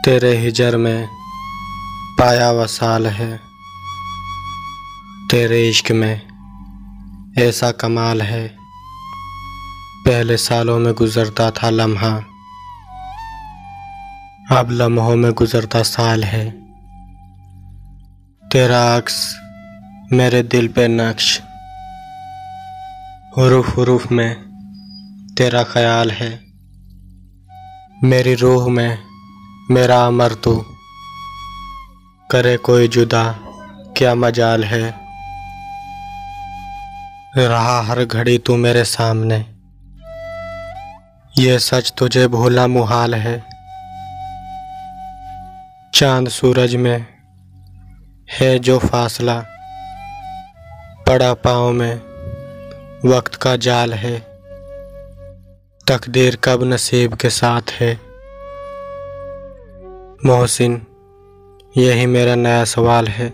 तेरे हिजर में पाया वसाल है, तेरे इश्क में ऐसा कमाल है। पहले सालों में गुजरता था लम्हा, अब लम्हों में गुजरता साल है। तेरा अक्स मेरे दिल पे नक्श, हुरूफ हुरूफ में तेरा ख्याल है। मेरी रूह में मेरा अमर तू, करे कोई जुदा क्या मजाल है। रहा हर घड़ी तू मेरे सामने, ये सच तुझे भूलना मुहाल है। चांद सूरज में है जो फासला, पड़ा पाँव में वक्त का जाल है। तकदीर कब नसीब के साथ है, मोहसिन यही मेरा नया सवाल है।